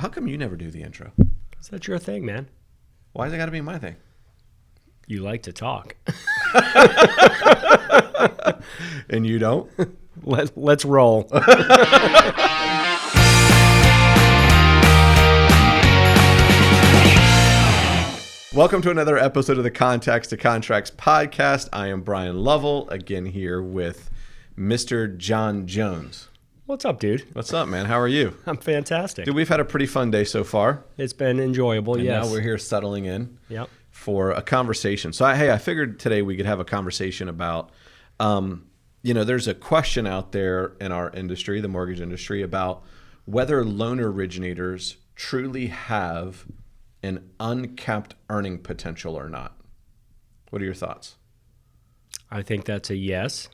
How come you never do the intro? Is that your thing, man? Why has it got to be my thing? You like to talk. And you don't? Let's roll. Welcome to another episode of the Contacts to Contracts podcast. I am Bryan Lovell, again here with Mr. John Jones. What's up, dude? What's up, man? How are you? I'm fantastic. Dude, we've had a pretty fun day so far. It's been enjoyable, And yes. now we're here settling in Yep. for a conversation. So, I figured today we could have a conversation about, there's a question out there in our industry, the mortgage industry, about whether loan originators truly have an uncapped earning potential or not. What are your thoughts? I think that's a yes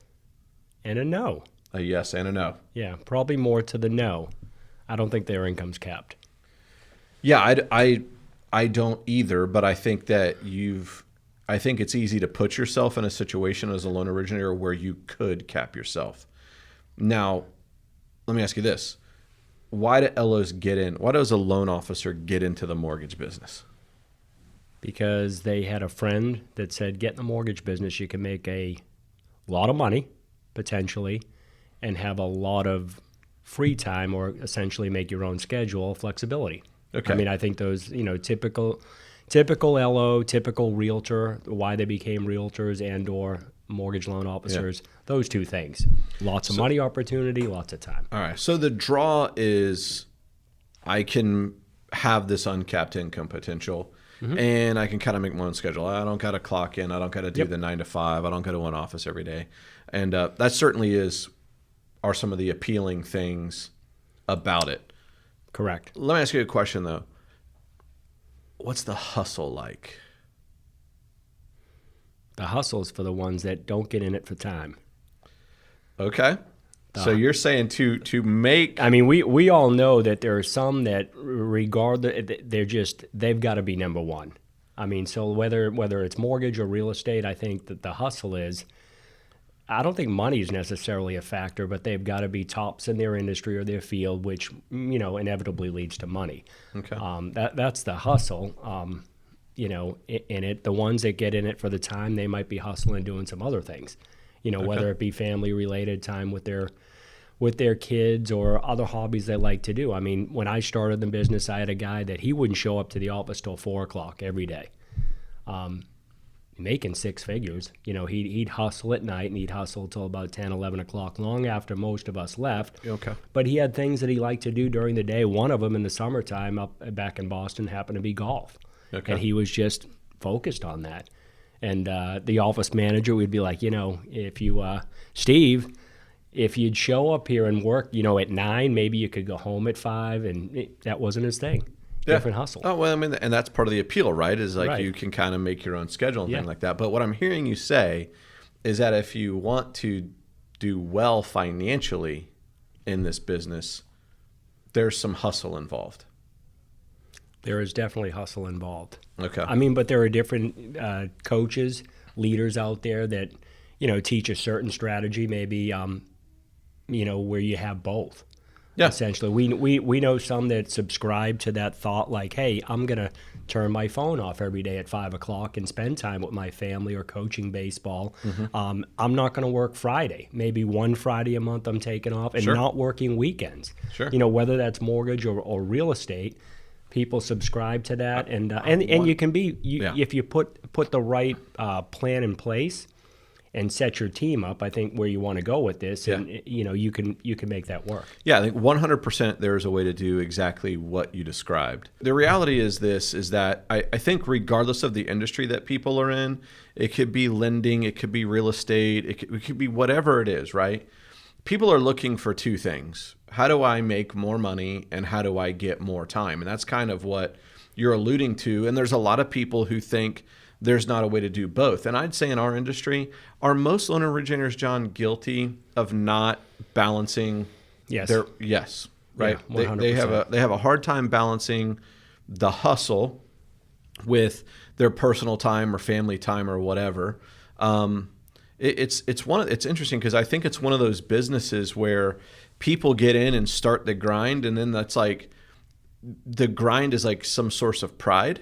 and a no. A yes and a no. Yeah, probably more to the no. I don't think their income's capped. Yeah, I don't either, but I think that I think it's easy to put yourself in a situation as a loan originator where you could cap yourself. Now, let me ask you this. Why do LOs get in? Why does a loan officer get into the mortgage business? Because they had a friend that said, get in the mortgage business, you can make a lot of money, potentially, and have a lot of free time, or essentially make your own schedule, flexibility. Okay. I mean, I think those, typical LO, typical realtor, why they became realtors and or mortgage loan officers, those two things. Lots of money opportunity, lots of time. All right. So the draw is I can have this uncapped income potential, and I can kind of make my own schedule. I don't got to clock in. I don't got to do the 9 to 5. I don't go to one office every day. And that certainly are some of the appealing things about it. Correct. Let me ask you a question, though. What's the hustle like? The hustle's for the ones that don't get in it for time. Okay. So you're saying to make... I mean, we all know that there are some that they've got to be number one. I mean, so whether it's mortgage or real estate, I think that the hustle is, I don't think money is necessarily a factor, but they've got to be tops in their industry or their field, which, inevitably leads to money. Okay. That's the hustle. In it, the ones that get in it for the time, they might be hustling doing some other things, whether it be family related time with their kids or other hobbies they like to do. I mean, when I started the business, I had a guy that he wouldn't show up to the office till 4:00 every day, making six figures. He'd hustle at night, and he'd hustle till about 10, 11 o'clock, long after most of us left. Okay. But he had things that he liked to do during the day. One of them in the summertime back in Boston happened to be golf. Okay. And he was just focused on that. And the office manager would be like, if you, Steve, if you'd show up here and work, at 9, maybe you could go home at 5, and that wasn't his thing. Different hustle. Oh, well, I mean, and that's part of the appeal, right? Is like Right. You can kind of make your own schedule and things like that. But what I'm hearing you say is that if you want to do well financially in this business, there's some hustle involved. There is definitely hustle involved. Okay. I mean, but there are different coaches, leaders out there that, teach a certain strategy, maybe, where you have both. Yeah. Essentially, we know some that subscribe to that thought, like, hey, I'm going to turn my phone off every day at 5 o'clock and spend time with my family or coaching baseball. I'm not going to work Friday. Maybe one Friday a month I'm taking off, and not working weekends. Sure. Whether that's mortgage or real estate, people subscribe to that, and you can be if you put the right plan in place and set your team up, I think, where you want to go with this, and you can make that work. Yeah, I think 100% there's a way to do exactly what you described. The reality is that I think regardless of the industry that people are in, it could be lending, it could be real estate, it could be whatever it is, right? People are looking for two things. How do I make more money, and how do I get more time? And that's kind of what you're alluding to. And there's a lot of people who think there's not a way to do both. And I'd say in our industry, are most loan originators, John, guilty of not balancing? Yes. Yes, right? Yeah, 100%. They have a hard time balancing the hustle with their personal time or family time or whatever. It's interesting because I think it's one of those businesses where people get in and start the grind, and then that's like the grind is like some source of pride.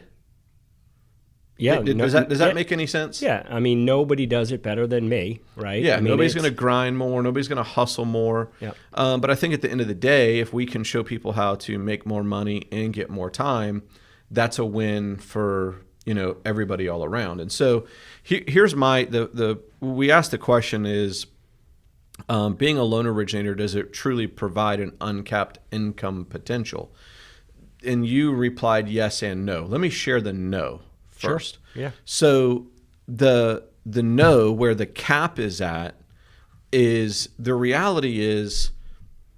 Yeah. Does that make any sense? Yeah. I mean, nobody does it better than me, right? Yeah. I mean, nobody's going to grind more. Nobody's going to hustle more. Yeah. But I think at the end of the day, if we can show people how to make more money and get more time, that's a win for, everybody all around. And so here's we asked the question is, being a loan originator, does it truly provide an uncapped income potential? And you replied yes and no. Let me share the no first. Sure. Yeah. So the no, where the cap is at, is the reality is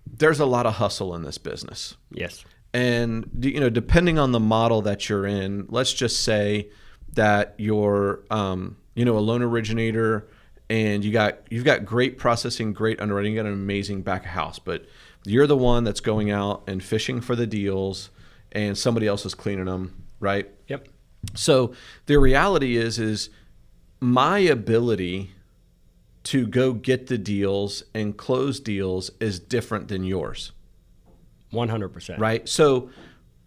there's a lot of hustle in this business. Yes. And depending on the model that you're in, let's just say that you're a loan originator and you've got great processing, great underwriting, you got an amazing back of house, but you're the one that's going out and fishing for the deals and somebody else is cleaning them, right? Yep. So the reality is my ability to go get the deals and close deals is different than yours. 100%. Right? So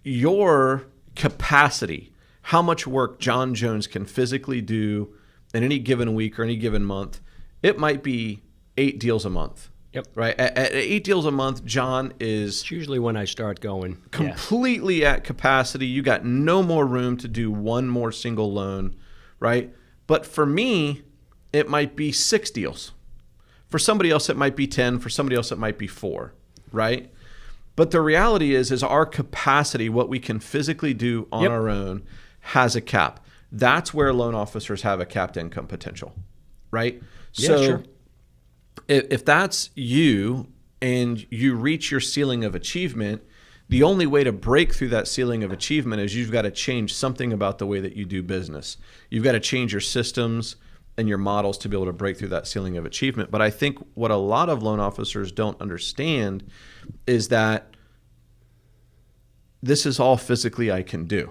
your capacity, how much work John Jones can physically do in any given week or any given month, it might be 8 deals a month. Yep. Right? At 8 deals a month, John is It's usually when I start going. completely at capacity. You got no more room to do one more single loan, right? But for me, it might be 6 deals. For somebody else, it might be 10. For somebody else, it might be 4, right? But the reality is our capacity, what we can physically do on our own, has a cap. That's where loan officers have a capped income potential, right? Yeah, So sure. if that's you and you reach your ceiling of achievement, the only way to break through that ceiling of achievement is you've got to change something about the way that you do business. You've got to change your systems and your models to be able to break through that ceiling of achievement. But I think what a lot of loan officers don't understand is that this is all physically I can do.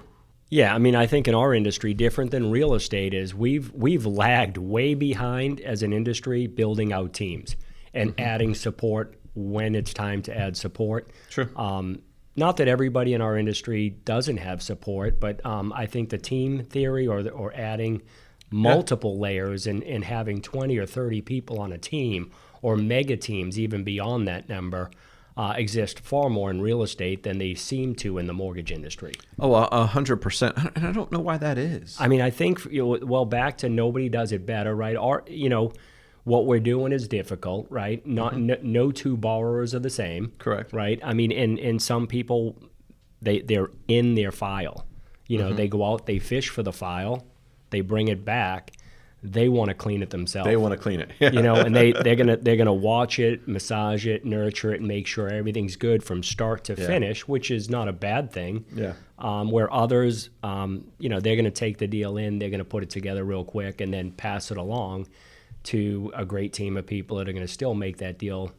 Yeah, I mean, I think in our industry, different than real estate is we've lagged way behind as an industry building out teams and adding support when it's time to add support. Sure. Not that everybody in our industry doesn't have support, but I think the team theory or adding multiple layers and having 20 or 30 people on a team or mega teams even beyond that number exist far more in real estate than they seem to in the mortgage industry. Oh, 100%. And I don't know why that is. I mean, I think, back to nobody does it better, right? What we're doing is difficult, right? No two borrowers are the same. Correct. Right? I mean, and some people, they're in their file. They go out, they fish for the file, they bring it back. They want to clean it themselves. They want to clean it. And they're gonna watch it, massage it, nurture it, and make sure everything's good from start to finish, which is not a bad thing. Yeah. Where others, they're gonna take the deal in, they're gonna put it together real quick, and then pass it along to a great team of people that are gonna still make that deal,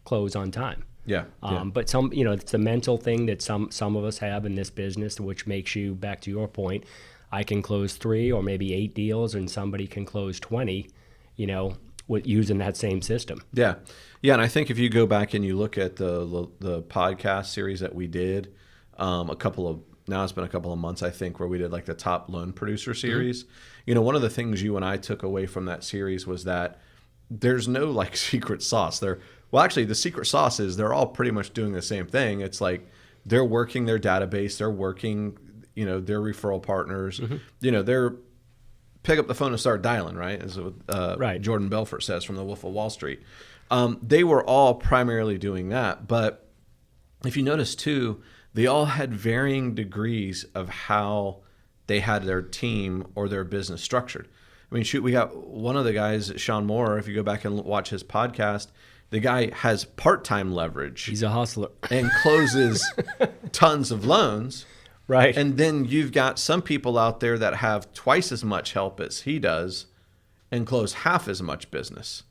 close on time. Yeah. But it's a mental thing that some of us have in this business, which makes you, back to your point, I can close 3 or maybe 8 deals and somebody can close 20, with using that same system. Yeah. Yeah. And I think if you go back and you look at the podcast series that we did, now it's been a couple of months, I think, where we did like the top loan producer series. Mm-hmm. One of the things you and I took away from that series was that there's no like secret sauce there. Well, actually the secret sauce is they're all pretty much doing the same thing. It's like they're working their database, they're working their referral partners, they're pick up the phone and start dialing, right? As what Jordan Belfort says from the Wolf of Wall Street. They were all primarily doing that. But if you notice too, they all had varying degrees of how they had their team or their business structured. I mean, we got one of the guys, Sean Moore, if you go back and watch his podcast, the guy has part-time leverage. He's a hustler. And closes tons of loans. Right. And then you've got some people out there that have twice as much help as he does and close half as much business.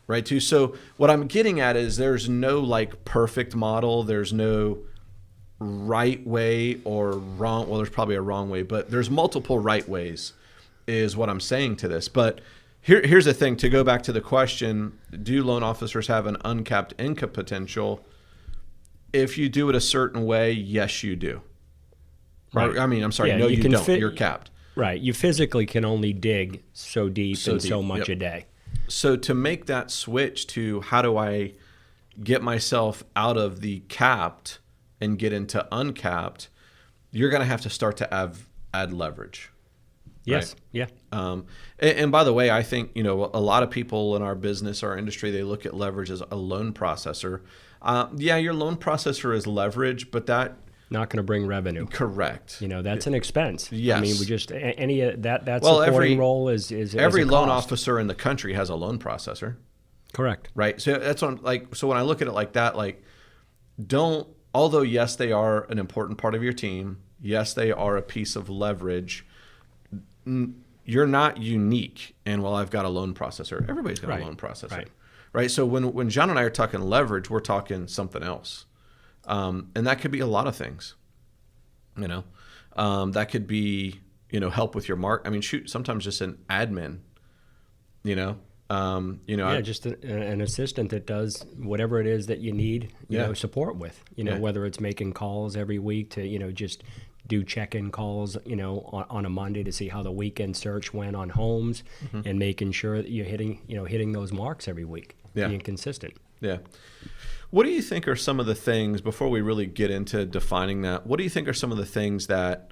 Right, too. So what I'm getting at is there's no like perfect model. There's no right way or wrong. Well, there's probably a wrong way, but there's multiple right ways is what I'm saying to this. But here's the thing. To go back to the question, do loan officers have an uncapped income potential? if you do it a certain way, yes, you do. Right. I mean, I'm sorry, Yeah, no, you you can don't. You're capped. Right. You physically can only dig so deep and so much a day. So to make that switch to how do I get myself out of the capped and get into uncapped, you're going to have to start to add leverage. Yes. Right? Yeah. And by the way, I think, a lot of people in our business, our industry, they look at leverage as a loan processor. Yeah, your loan processor is leverage, but that not going to bring revenue. Correct. That's an expense. Yes. I mean, we just that supporting role is every a loan cost. officer in the country has a loan processor. Correct. Right. So that's on so when I look at it like that, although yes, they are an important part of your team. Yes, they are a piece of leverage. You're not unique. And I've got a loan processor. Everybody's got a loan processor. Right. So when John and I are talking leverage, we're talking something else. And that could be a lot of things, that could be, help with your mark. I mean, sometimes just an admin, just an assistant that does whatever it is that you need, support with, whether it's making calls every week to, just do check-in calls, on a Monday to see how the weekend search went on homes and making sure that you're hitting those marks every week, being consistent. Yeah. What do you think are some of the things, before we really get into defining that, what do you think are some of the things that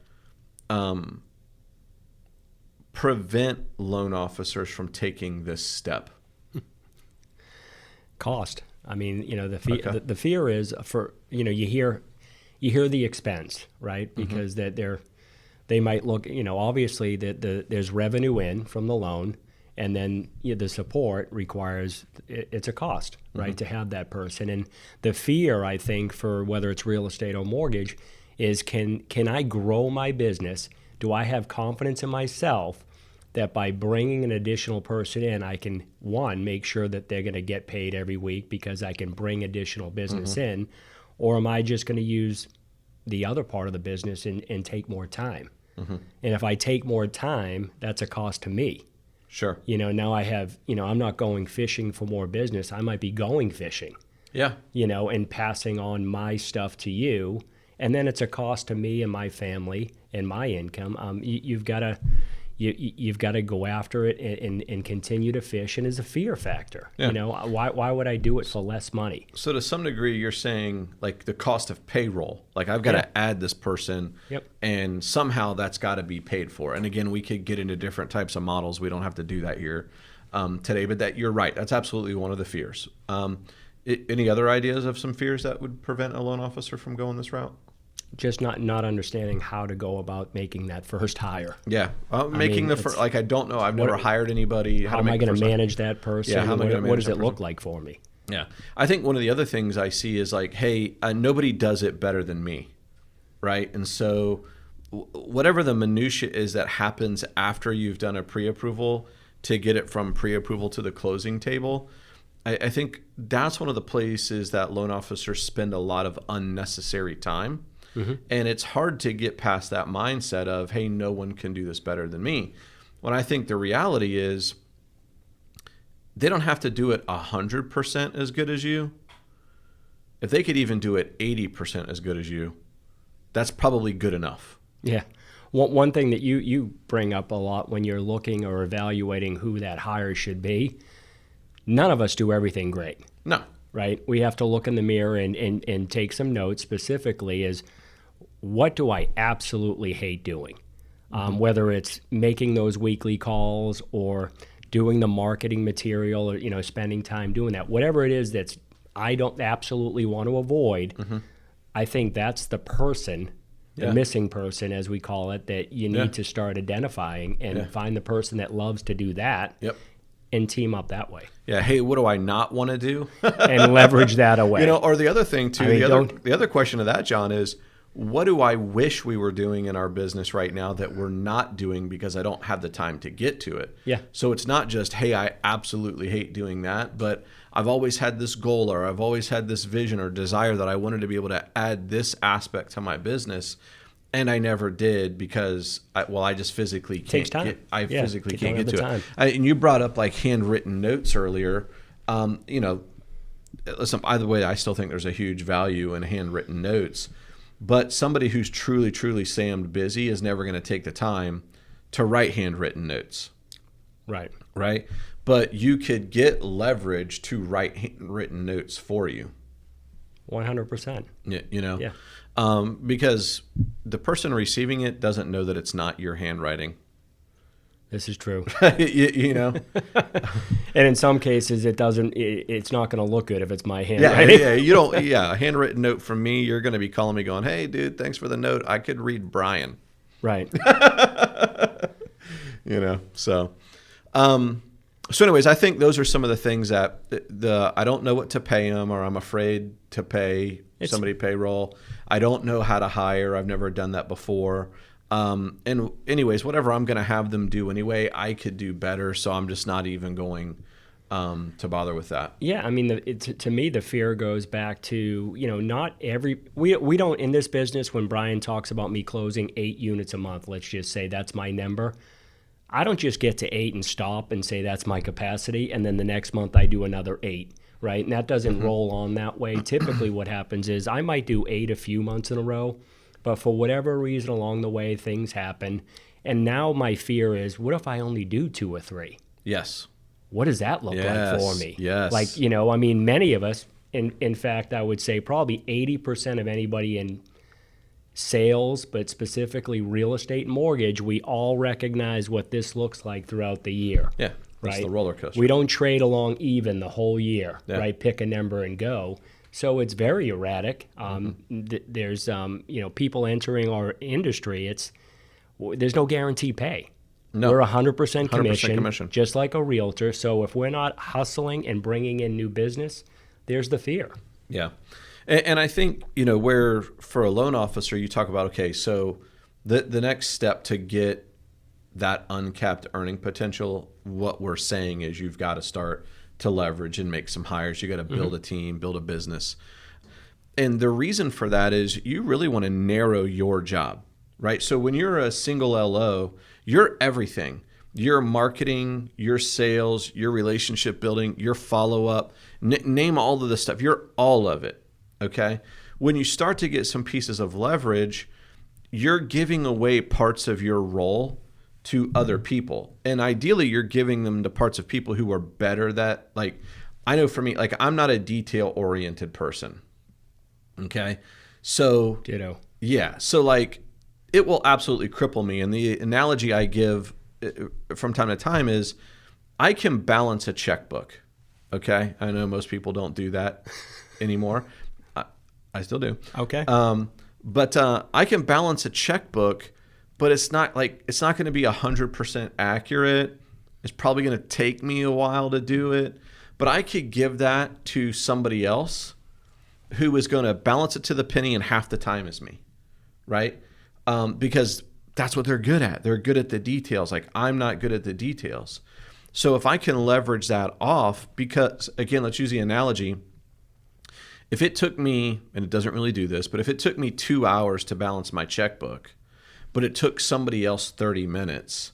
prevent loan officers from taking this step? Cost. I mean, the fear is for, you hear the expense, right? Because that they might look, obviously that there's revenue in from the loan. And then the support requires, it's a cost, right, to have that person. And the fear, I think, for whether it's real estate or mortgage is can I grow my business? Do I have confidence in myself that by bringing an additional person in, I can, one, make sure that they're going to get paid every week because I can bring additional business in? Or am I just going to use the other part of the business and take more time? And if I take more time, that's a cost to me. Sure. Now I have, I'm not going fishing for more business. I might be going fishing. Yeah. And passing on my stuff to you. And then it's a cost to me and my family and my income. You've got to go after it and continue to fish. And it's a fear factor. Yeah. Why would I do it for less money? So to some degree, you're saying like the cost of payroll, like I've got to add this person and somehow that's got to be paid for. And again, we could get into different types of models. We don't have to do that here today, but you're right. That's absolutely one of the fears. Any other ideas of some fears that would prevent a loan officer from going this route? Just not understanding how to go about making that first hire. Yeah, making the first. Like I don't know. I've never hired anybody. How am I going to manage that person? Yeah, what does it look like for me? Yeah, I think one of the other things I see is like, hey, nobody does it better than me, right? And so, whatever the minutia is that happens after you've done a pre-approval to get it from pre-approval to the closing table, I think that's one of the places that loan officers spend a lot of unnecessary time. And it's hard to get past that mindset of, hey, no one can do this better than me. When I think the reality is they don't have to do it 100% as good as you. If they could even do it 80% as good as you, that's probably good enough. Yeah. One thing that you bring up a lot when you're looking or evaluating who that hire should be, none of us do everything great. No. Right? We have to look in the mirror and take some notes specifically is, what do I absolutely hate doing? Whether it's making those weekly calls or doing the marketing material or, spending time doing that, whatever it is that's I don't absolutely want to avoid, I think that's the person, the missing person, as we call it, that you need to start identifying and find the person that loves to do that and team up that way. Yeah. Hey, what do I not want to do? And leverage that away. Or the other thing too, the other question of that, John, is what do I wish we were doing in our business right now that we're not doing because I don't have the time to get to it? Yeah. So it's not just, hey, I absolutely hate doing that, but I've always had this goal or I've always had this vision or desire that I wanted to be able to add this aspect to my business. And I never did because I just physically can't. Takes time. Physically can't get to time. it. And you brought up like handwritten notes earlier. listen, by the way, I still think there's a huge value in handwritten notes, but somebody who's truly, truly slammed busy is never going to take the time to write handwritten notes. Right. Right. But you could get leverage to write handwritten notes for you. 100%. You know, Yeah. Because the person receiving it doesn't know that it's not your handwriting. This is true. you know, And in some cases, it's not going to look good if it's my yeah, handwriting. yeah. You don't, yeah. A handwritten note from me, you're going to be calling me going, "Hey, dude, thanks for the note. I could read Bryan." Right. You know, so. So anyways, I think those are some of the things that I don't know what to pay them, or I'm afraid to pay somebody payroll. I don't know how to hire. I've never done that before. And anyways, whatever I'm going to have them do anyway, I could do better. So I'm just not even going to bother with that. Yeah, I mean, to me, the fear goes back to, not we don't, in this business, when Bryan talks about me closing 8 units a month, let's just say that's my number. I don't just get to 8 and stop and say that's my capacity, and then the next month I do another 8, right? And that doesn't roll on that way. Typically what happens is I might do 8 a few months in a row, but for whatever reason along the way, things happen. And now my fear is, what if I only do 2 or 3? Yes. What does that look like for me? Yes. Like, I mean, many of us, in fact, I would say probably 80% of anybody in sales, but specifically real estate and mortgage, we all recognize what this looks like throughout the year. Yeah. That's right? the roller coaster. We don't trade along even the whole year, Yeah. right? Pick a number and go. So it's very erratic. There's, people entering our industry. There's no guarantee pay. No. We're 100% commission, commission, just like a realtor. So if we're not hustling and bringing in new business, there's the fear. Yeah. And I think, where for a loan officer, you talk about, okay, so the next step to get that uncapped earning potential, what we're saying is you've got to start to leverage and make some hires. You got to build a team, build a business. And the reason for that is you really want to narrow your job, right? So when you're a single LO, you're everything. Your marketing, your sales, your relationship building, your follow-up, name all of the stuff. You're all of it, okay? When you start to get some pieces of leverage, you're giving away parts of your role to other people. And ideally, you're giving them to parts of people who are better that, like, I know for me, like, I'm not a detail-oriented person, okay? So, Ditto. yeah. So, like, it will absolutely cripple me. And the analogy I give from time to time is I can balance a checkbook, okay? I know most people don't do that anymore. I still do. Okay. But I can balance a checkbook, but it's not going to be 100% accurate. It's probably going to take me a while to do it, but I could give that to somebody else who is going to balance it to the penny in half the time as me, right? Because that's what they're good at. They're good at the details. Like, I'm not good at the details. So if I can leverage that off, because again, let's use the analogy. If it took me, and it doesn't really do this, but if it took me 2 hours to balance my checkbook, but it took somebody else 30 minutes,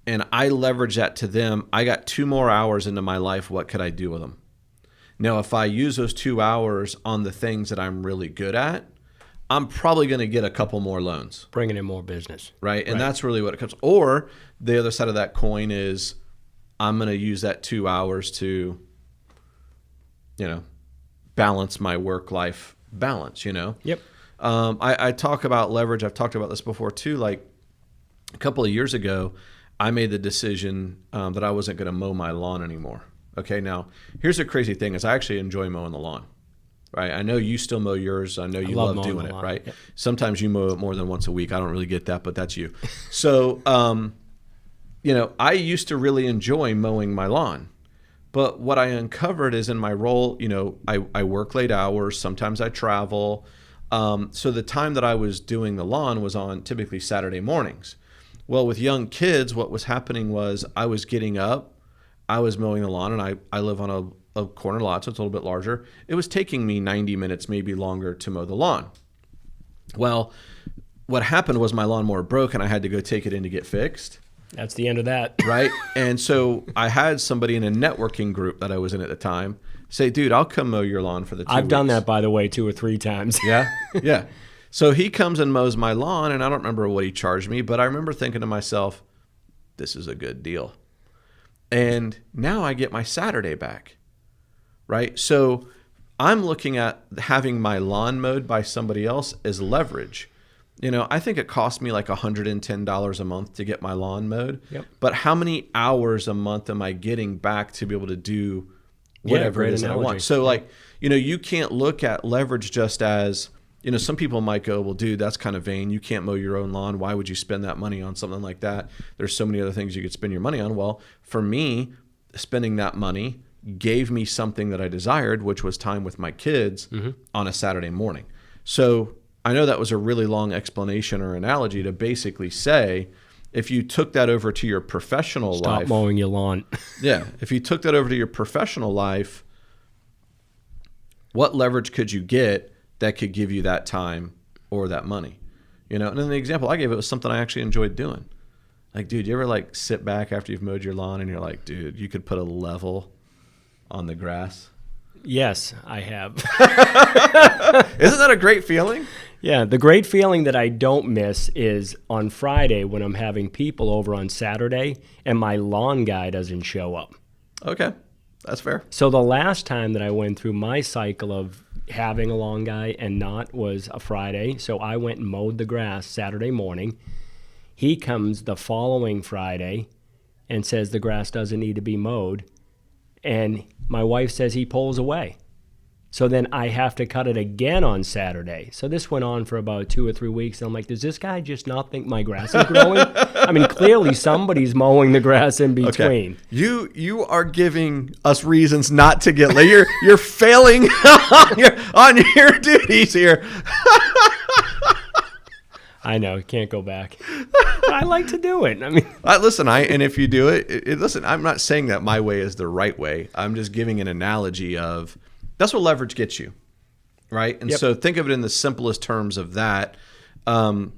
and I leverage that to them, I got 2 more hours into my life. What could I do with them? Now, if I use those 2 hours on the things that I'm really good at, I'm probably going to get a couple more loans. Bringing in more business. Right? And that's really what it comes. Or the other side of that coin is I'm going to use that 2 hours to, balance my work-life balance, Yep. I talk about leverage. I've talked about this before too. Like a couple of years ago, I made the decision that I wasn't going to mow my lawn anymore. Okay. Now, here's the crazy thing is I actually enjoy mowing the lawn. Right. I know you still mow yours. I know you love doing it. Right. Yep. Sometimes you mow it more than once a week. I don't really get that, but that's you. So, I used to really enjoy mowing my lawn. But what I uncovered is in my role, I work late hours. Sometimes I travel. So the time that I was doing the lawn was on typically Saturday mornings. Well, with young kids, what was happening was I was getting up, I was mowing the lawn, and I live on a corner lot, so it's a little bit larger. It was taking me 90 minutes, maybe longer, to mow the lawn. Well, what happened was my lawnmower broke, and I had to go take it in to get fixed. That's the end of that. Right? And so I had somebody in a networking group that I was in at the time say, dude, I'll come mow your lawn for the 2 I've done weeks. that, by the way, 2 or 3 times. Yeah. Yeah. So he comes and mows my lawn, and I don't remember what he charged me, but I remember thinking to myself, this is a good deal. And now I get my Saturday back, right? So I'm looking at having my lawn mowed by somebody else as leverage. You know, I think it cost me like $110 a month to get my lawn mowed. Yep. But how many hours a month am I getting back to be able to do whatever it is that I want? So like, you know, you can't look at leverage just as, you know, some people might go, well, dude, that's kind of vain. You can't mow your own lawn. Why would you spend that money on something like that? There's so many other things you could spend your money on. Well, for me, spending that money gave me something that I desired, which was time with my kids on a Saturday morning. So I know that was a really long explanation or analogy to basically say, if you took that over to your professional life. Stop mowing your lawn. Yeah. If you took that over to your professional life, what leverage could you get that could give you that time or that money? You know, and then the example I gave, it was something I actually enjoyed doing. Like, dude, you ever like sit back after you've mowed your lawn and you're like, dude, you could put a level on the grass? Yes, I have. Isn't that a great feeling? Yeah, the great feeling that I don't miss is on Friday when I'm having people over on Saturday and my lawn guy doesn't show up. Okay, that's fair. So the last time that I went through my cycle of having a lawn guy and not was a Friday. So I went and mowed the grass Saturday morning. He comes the following Friday and says the grass doesn't need to be mowed. And my wife says he pulls away. So then I have to cut it again on Saturday. So this went on for about 2 or 3 weeks. And I'm like, does this guy just not think my grass is growing? I mean, clearly somebody's mowing the grass in between. Okay. You are giving us reasons not to get laid. You're failing on your duties here. I know, you can't go back. I like to do it. I mean, listen, and if you do it, listen, I'm not saying that my way is the right way. I'm just giving an analogy of that's what leverage gets you, right? And so think of it in the simplest terms of that. You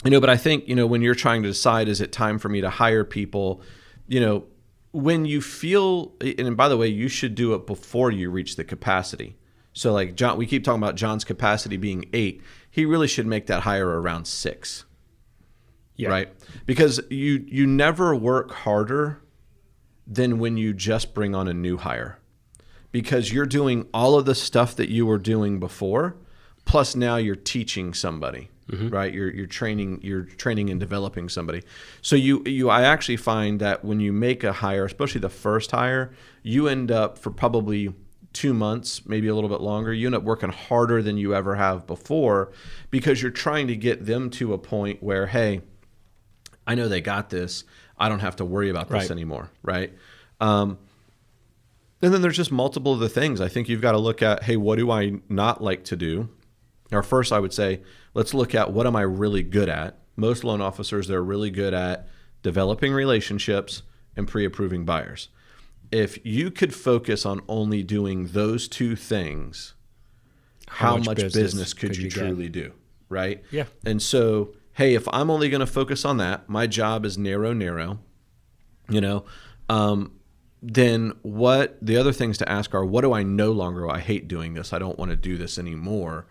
know, but I think, you know, when you're trying to decide, is it time for me to hire people, you know, when you feel, and by the way, you should do it before you reach the capacity. So like John, we keep talking about John's capacity being 8. He really should make that hire around 6, right? Because you never work harder than when you just bring on a new hire, because you're doing all of the stuff that you were doing before, plus now you're teaching somebody, right? You're training and developing somebody. So I actually find that when you make a hire, especially the first hire, you end up for probably 2 months, maybe a little bit longer, you end up working harder than you ever have before, because you're trying to get them to a point where, hey, I know they got this. I don't have to worry about this anymore, right? And then there's just multiple other things. I think you've got to look at, hey, what do I not like to do? Or first, I would say, let's look at what am I really good at? Most loan officers, they're really good at developing relationships and pre-approving buyers. If you could focus on only doing those 2 things, how much business could you truly do, right? Yeah. And so, hey, if I'm only going to focus on that, my job is narrow, you know, then what the other things to ask are, what do I no longer, I hate doing this, I don't want to do this anymore.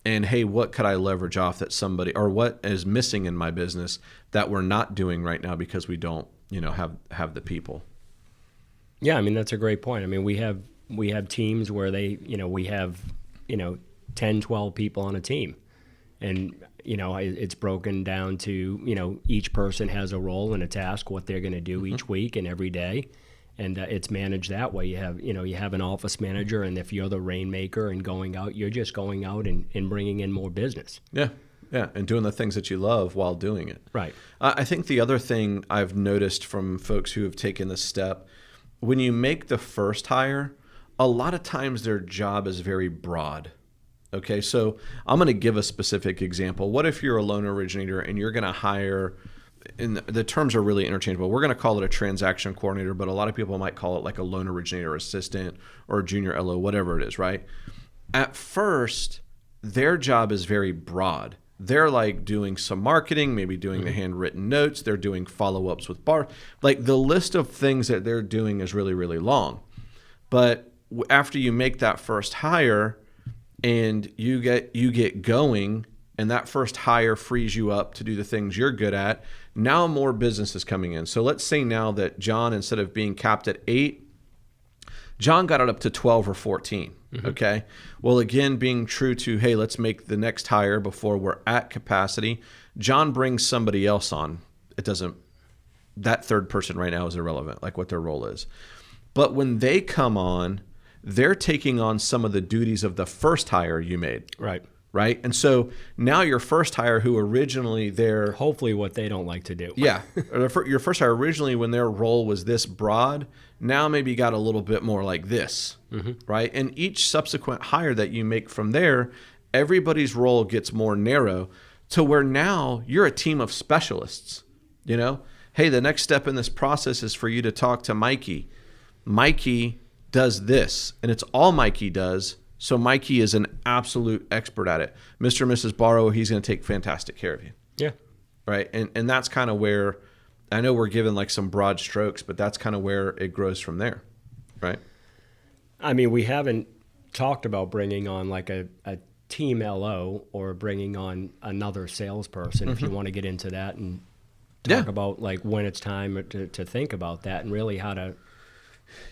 And hey, what could I leverage off that somebody, or what is missing in my business that we're not doing right now because we don't, you know, have the people. Yeah, I mean, that's a great point. I mean, we have teams where we have 10, 12 people on a team. And, you know, it's broken down to, you know, each person has a role and a task, what they're going to do each week and every day. And it's managed that way. You have an office manager, and if you're the rainmaker and going out, you're just going out and bringing in more business. Yeah. Yeah, and doing the things that you love while doing it. Right. I think the other thing I've noticed from folks who have taken this step, when you make the first hire, a lot of times their job is very broad. Okay, so I'm going to give a specific example. What if you're a loan originator and you're going to hire, and the terms are really interchangeable. We're going to call it a transaction coordinator, but a lot of people might call it like a loan originator assistant or a junior LO, whatever it is, right? At first, their job is very broad. They're like doing some marketing, maybe doing the handwritten notes. They're doing follow-ups with like the list of things that they're doing is really, really long. But after you make that first hire and you get going, and that first hire frees you up to do the things you're good at, now more business is coming in. So let's say now that John, instead of being capped at 8, John got it up to 12 or 14. Okay. Well, again, being true to, hey, let's make the next hire before we're at capacity. John brings somebody else on. That third person right now is irrelevant, like what their role is. But when they come on, they're taking on some of the duties of the first hire you made. Right. And so now your first hire, who originally hopefully what they don't like to do. Yeah. Your first hire originally, when their role was this broad, now maybe got a little bit more like this. Right. And each subsequent hire that you make from there, everybody's role gets more narrow to where now you're a team of specialists. Hey, the next step in this process is for you to talk to Mikey. Mikey does this, and it's all Mikey does. So Mikey is an absolute expert at it. Mr. and Mrs. Barrow, he's going to take fantastic care of you. Yeah. Right. And that's kind of where, I know we're given like some broad strokes, but that's kind of where it grows from there. Right. I mean, we haven't talked about bringing on like a team LO or bringing on another salesperson, if you want to get into that and talk about like when it's time to think about that and really how to.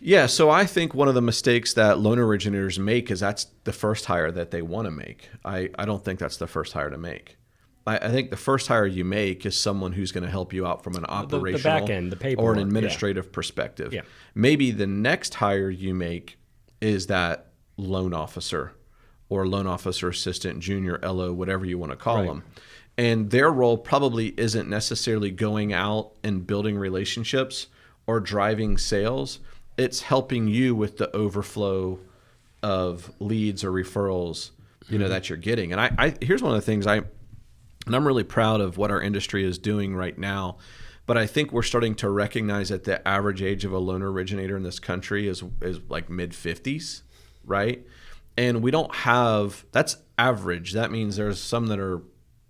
Yeah, so I think one of the mistakes that loan originators make is that's the first hire that they want to make. I don't think that's the first hire to make. I think the first hire you make is someone who's going to help you out from an operational the back end, the paperwork, or an administrative perspective. Yeah. Maybe the next hire you make is that loan officer or loan officer assistant, junior, LO, whatever you want to call them. And their role probably isn't necessarily going out and building relationships or driving sales. It's helping you with the overflow of leads or referrals, that you're getting. And I here's one of the things I'm really proud of what our industry is doing right now. But I think we're starting to recognize that the average age of a loan originator in this country is like mid-50s, right? And we don't have, that's average. That means there's some that are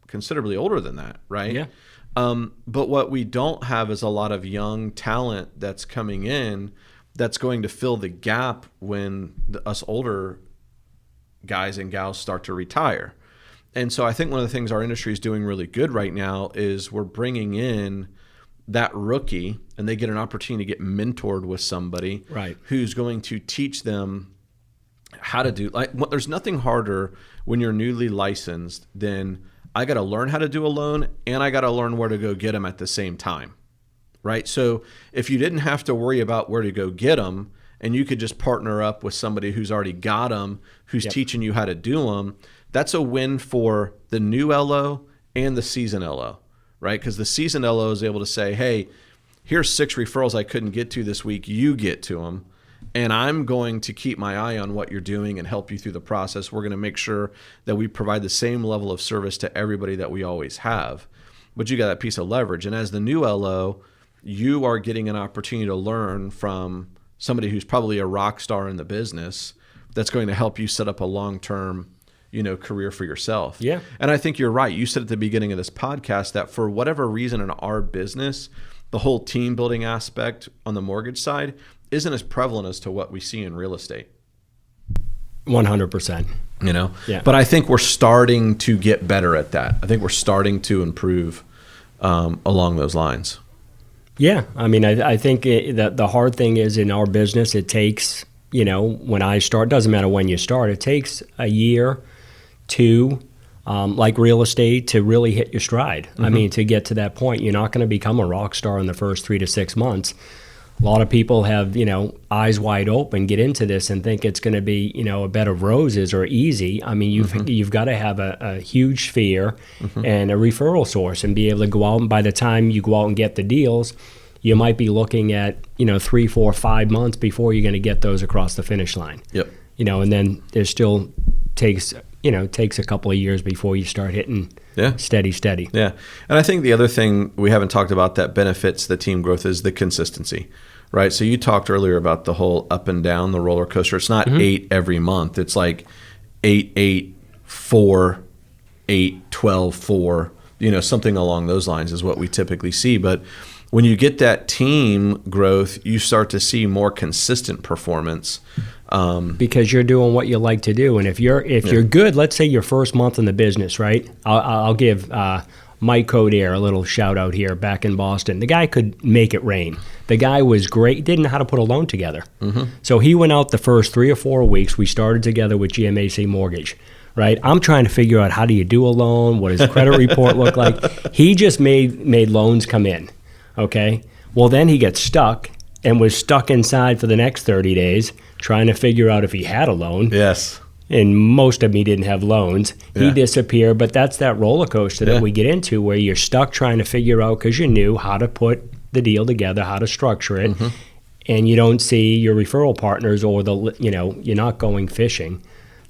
considerably older than that, right? Yeah. But what we don't have is a lot of young talent that's coming in that's going to fill the gap when us older guys and gals start to retire. And so I think one of the things our industry is doing really good right now is we're bringing in that rookie, and they get an opportunity to get mentored with somebody who's going to teach them how to do, there's nothing harder when you're newly licensed than I got to learn how to do a loan and I got to learn where to go get them at the same time. Right. So if you didn't have to worry about where to go get them and you could just partner up with somebody who's already got them, who's teaching you how to do them, that's a win for the new LO and the seasoned LO, right? Because the seasoned LO is able to say, hey, here's 6 referrals I couldn't get to this week. You get to them. And I'm going to keep my eye on what you're doing and help you through the process. We're going to make sure that we provide the same level of service to everybody that we always have. But you got that piece of leverage. And as the new LO, you are getting an opportunity to learn from somebody who's probably a rock star in the business that's going to help you set up a long-term, career for yourself. Yeah. And I think you're right. You said at the beginning of this podcast that for whatever reason in our business, the whole team building aspect on the mortgage side isn't as prevalent as to what we see in real estate. 100%. Yeah. But I think we're starting to get better at that. I think we're starting to improve along those lines. Yeah. I mean, I think the hard thing is in our business, it takes, when I start, doesn't matter when you start, it takes a year, 2, like real estate, to really hit your stride. I mean, to get to that point, you're not going to become a rock star in the first 3 to 6 months. A lot of people have, eyes wide open, get into this and think it's going to be, a bed of roses or easy. I mean, you've got to have a huge sphere and a referral source and be able to go out. And by the time you go out and get the deals, you might be looking at, 3, 4, 5 months before you're going to get those across the finish line. Yep. And then there still takes a couple of years before you start hitting steady. Yeah. And I think the other thing we haven't talked about that benefits the team growth is the consistency, right? So you talked earlier about the whole up and down, the roller coaster. It's not 8 every month. It's like 8, 8, 4, 8, 12, 4, something along those lines is what we typically see. But when you get that team growth, you start to see more consistent performance. Because you're doing what you like to do. And if you're good, let's say your first month in the business, right? I'll give Mike Coder a little shout out here back in Boston. The guy could make it rain. The guy was great. Didn't know how to put a loan together. So he went out the first 3 or 4 weeks. We started together with GMAC Mortgage, right? I'm trying to figure out how do you do a loan? What does a credit report look like? He just made loans come in, okay? Well, then he got stuck and was stuck inside for the next 30 days trying to figure out if he had a loan. Yes. And most of them, he didn't have loans. He disappeared. But that's that roller coaster that we get into where you're stuck trying to figure out, because you knew how to put the deal together, how to structure it, and you don't see your referral partners or you're not going fishing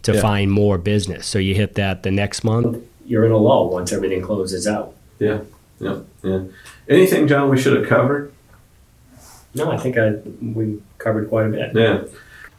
to find more business. So you hit that the next month, you're in a lull once everything closes out. Yeah. Anything, John, we should have covered? No, I think we covered quite a bit. Yeah.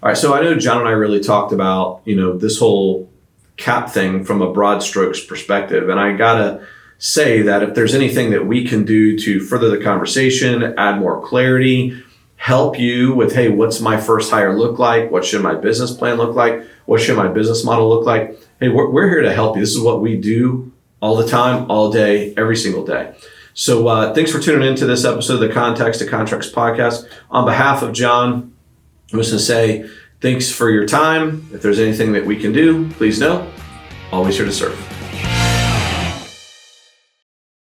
All right. So I know John and I really talked about, this whole cap thing from a broad strokes perspective. And I got to say that if there's anything that we can do to further the conversation, add more clarity, help you with, hey, what's my first hire look like? What should my business plan look like? What should my business model look like? Hey, we're here to help you. This is what we do all the time, all day, every single day. So thanks for tuning into this episode of the Context to Contracts podcast. On behalf of John, I'm just going to say thanks for your time. If there's anything that we can do, please know, always here to serve.